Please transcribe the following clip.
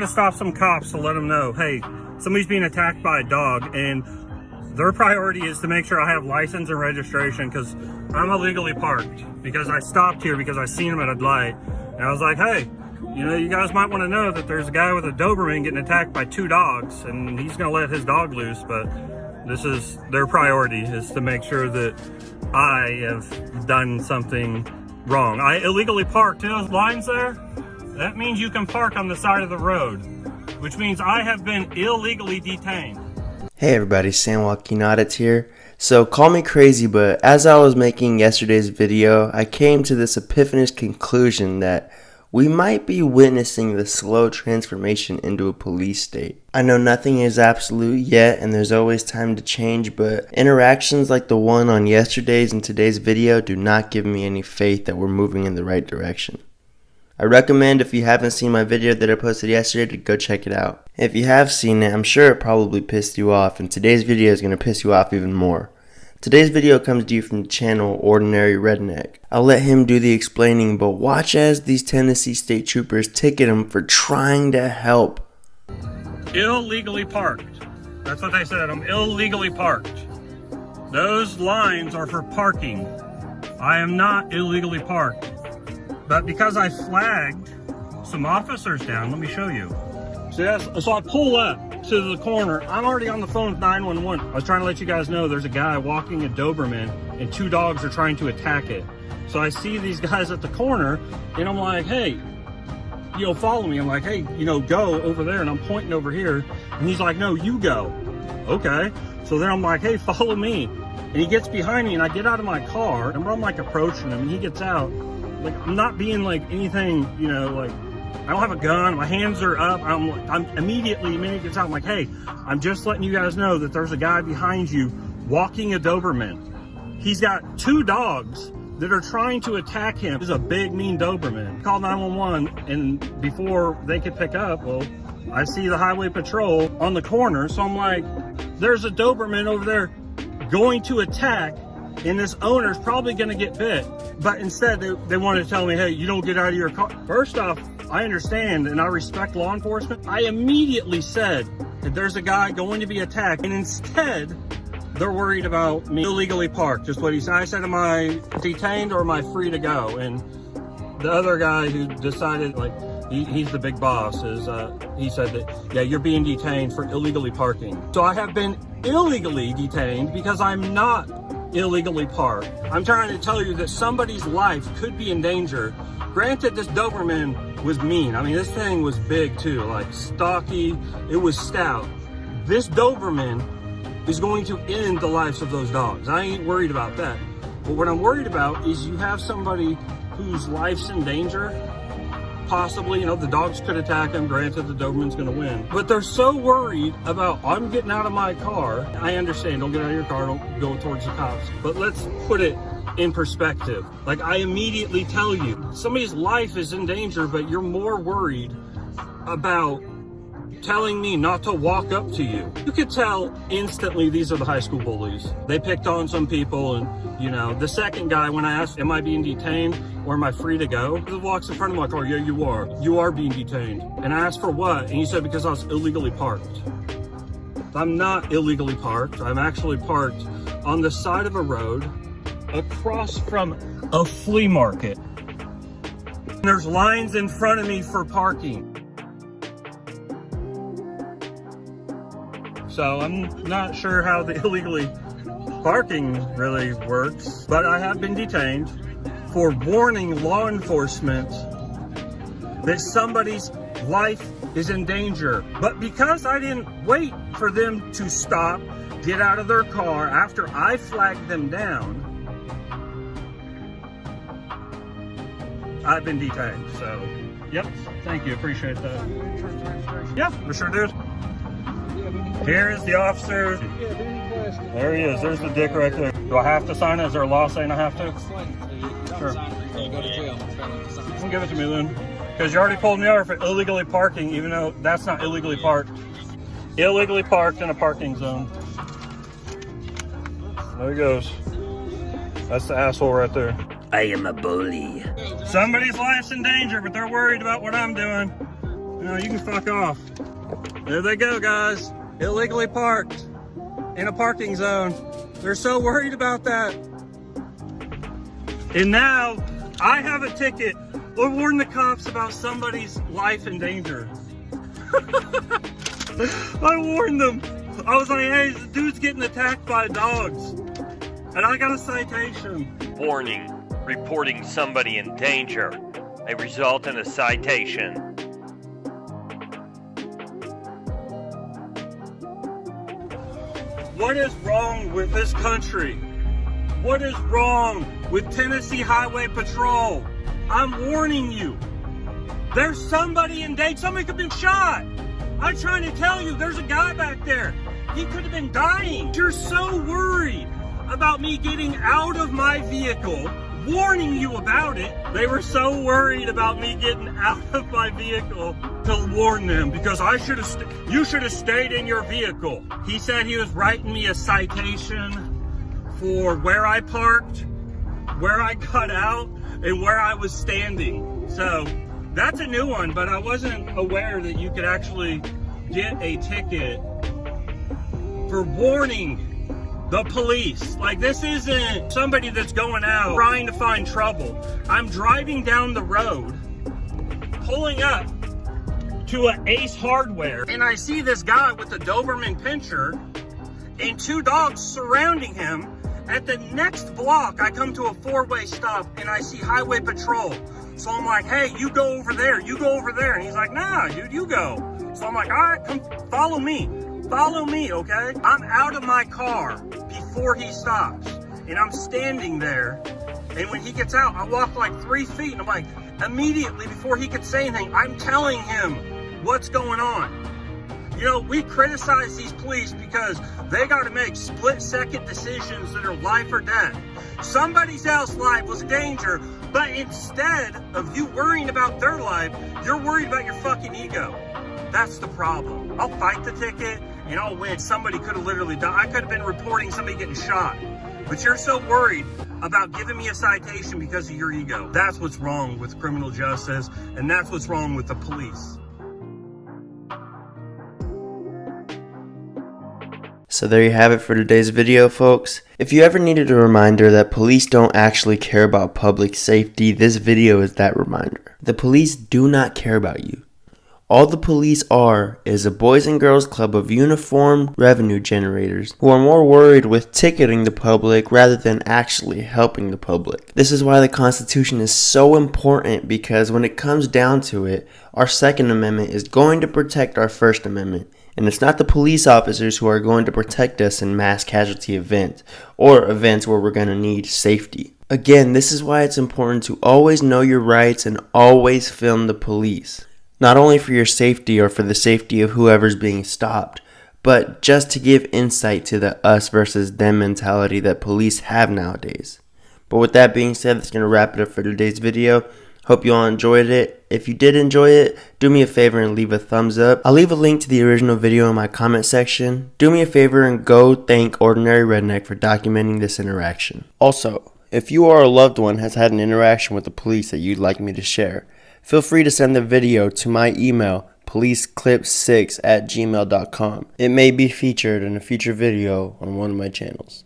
To stop some cops to let them know, hey, somebody's being attacked by a dog, and their priority is to make sure I have license and registration because I'm illegally parked. Because I stopped here because I seen him at a light, and I was like, hey, you know, you guys might want to know that there's a guy with a Doberman getting attacked by 2 dogs, and he's gonna let his dog loose. But this is their priority, is to make sure that I have done something wrong. I illegally parked. See those lines there? That means you can park on the side of the road, which means I have been illegally detained. Hey everybody, San Joaquin Audits here. So call me crazy, but as I was making yesterday's video, I came to this epiphanous conclusion that we might be witnessing the slow transformation into a police state. I know nothing is absolute yet and there's always time to change, but interactions like the one on yesterday's and today's video do not give me any faith that we're moving in the right direction. I recommend, if you haven't seen my video that I posted yesterday, to go check it out. If you have seen it, I'm sure it probably pissed you off, and today's video is going to piss you off even more. Today's video comes to you from the channel Ordinary Redneck. I'll let him do the explaining, but watch as these Tennessee state troopers ticket him for trying to help. Illegally parked. That's what they said. I'm illegally parked. Those lines are for parking. I am not illegally parked. But because I flagged some officers down, let me show you. So I pull up to the corner. I'm already on the phone with 911. I was trying to let you guys know there's a guy walking a Doberman and 2 dogs are trying to attack it. So I see these guys at the corner and I'm like, hey, you know, follow me. I'm like, hey, you know, go over there. And I'm pointing over here. And he's like, no, you go. Okay. So then I'm like, hey, follow me. And he gets behind me and I get out of my car and I'm like approaching him and he gets out. Like, I'm not being like anything, you know, like, I don't have a gun, my hands are up. I'm immediately, the minute he gets out, I'm like, hey, I'm just letting you guys know that there's a guy behind you walking a Doberman. He's got 2 dogs that are trying to attack him. This is a big, mean Doberman. Call 911, and before they could pick up, well, I see the highway patrol on the corner. So I'm like, there's a Doberman over there going to attack, and this owner's probably gonna get bit. But instead, they wanted to tell me, hey, you don't get out of your car. First off, I understand and I respect law enforcement. I immediately said that there's a guy going to be attacked, and instead, they're worried about me illegally parked. Just what he said. I said, am I detained or am I free to go? And the other guy who decided, like, he's the big boss, is he said that, yeah, you're being detained for illegally parking. So I have been illegally detained because I'm not illegally parked. I'm trying to tell you that somebody's life could be in danger. Granted, this Doberman was mean. I mean, this thing was big too, like stocky. It was stout. This Doberman is going to end the lives of those dogs. I ain't worried about that. But what I'm worried about is you have somebody whose life's in danger. Possibly, you know, the dogs could attack him. Granted, the Doberman's gonna win. But they're so worried about, I'm getting out of my car. I understand, don't get out of your car, don't go towards the cops. But let's put it in perspective. Like, I immediately tell you, somebody's life is in danger, but you're more worried about telling me not to walk up to you. You could tell instantly these are the high school bullies. They picked on some people, and, you know, the second guy, when I asked, am I being detained or am I free to go? He walks in front of my car, yeah, you are. You are being detained. And I asked for what? And he said, because I was illegally parked. I'm not illegally parked. I'm actually parked on the side of a road across from a flea market. And there's lines in front of me for parking. So I'm not sure how the illegally parking really works, but I have been detained for warning law enforcement that somebody's life is in danger. But because I didn't wait for them to stop, get out of their car after I flagged them down, I've been detained. So, yep, thank you, appreciate that. Yeah, we sure do. Here is the officer. There he is. There's the dick right there. Do I have to sign it? Is there a law saying I have to? Sure. You can give it to me then. Because you already pulled me over for illegally parking, even though that's not illegally parked. Illegally parked in a parking zone. There he goes. That's the asshole right there. I am a bully. Somebody's life's in danger, but they're worried about what I'm doing. No, you can fuck off. There they go, guys. Illegally parked in a parking zone. They're so worried about that. And now I have a ticket. Or warn the cops about somebody's life in danger. I warned them. I was like, hey, the dude's getting attacked by dogs. And I got a citation. Warning, reporting somebody in danger may result in a citation. What is wrong with this country? What is wrong with Tennessee Highway Patrol? I'm warning you. There's somebody in danger. Somebody could have been shot. I'm trying to tell you, there's a guy back there. He could have been dying. You're so worried about me getting out of my vehicle, warning you about it. They were so worried about me getting out of my vehicle to warn them because you should have stayed in your vehicle. He said he was writing me a citation for where I parked, where I got out, and where I was standing. So that's a new one, but I wasn't aware that you could actually get a ticket for warning the police. Like, this isn't somebody that's going out trying to find trouble. I'm driving down the road, pulling up to an Ace Hardware, and I see this guy with a Doberman Pinscher and 2 dogs surrounding him. At the next block, I come to a 4-way stop and I see Highway Patrol. So I'm like, hey, you go over there, you go over there. And he's like, nah, dude, you go. So I'm like, all right, come follow me, okay? I'm out of my car before he stops. And I'm standing there. And when he gets out, I walk like 3 feet. And I'm like, immediately before he could say anything, I'm telling him what's going on. You know, we criticize these police because they got to make split-second decisions that are life or death. Somebody else's life was in danger, but instead of you worrying about their life, you're worried about your fucking ego. That's the problem. I'll fight the ticket and I'll win. Somebody could have literally died. I could have been reporting somebody getting shot. But you're so worried about giving me a citation because of your ego. That's what's wrong with criminal justice, and that's what's wrong with the police. So there you have it for today's video, folks. If you ever needed a reminder that police don't actually care about public safety, this video is that reminder. The police do not care about you. All the police are is a boys and girls club of uniformed revenue generators who are more worried with ticketing the public rather than actually helping the public. This is why the Constitution is so important, because when it comes down to it, our Second Amendment is going to protect our First Amendment. And it's not the police officers who are going to protect us in mass casualty events or events where we're going to need safety. Again, this is why it's important to always know your rights and always film the police. Not only for your safety or for the safety of whoever's being stopped, but just to give insight to the us versus them mentality that police have nowadays. But with that being said, that's going to wrap it up for today's video. Hope you all enjoyed it. If you did enjoy it, do me a favor and leave a thumbs up. I'll leave a link to the original video in my comment section. Do me a favor and go thank Ordinary Redneck for documenting this interaction. Also, if you or a loved one has had an interaction with the police that you'd like me to share, feel free to send the video to my email, policeclips6@gmail.com. It may be featured in a future video on one of my channels.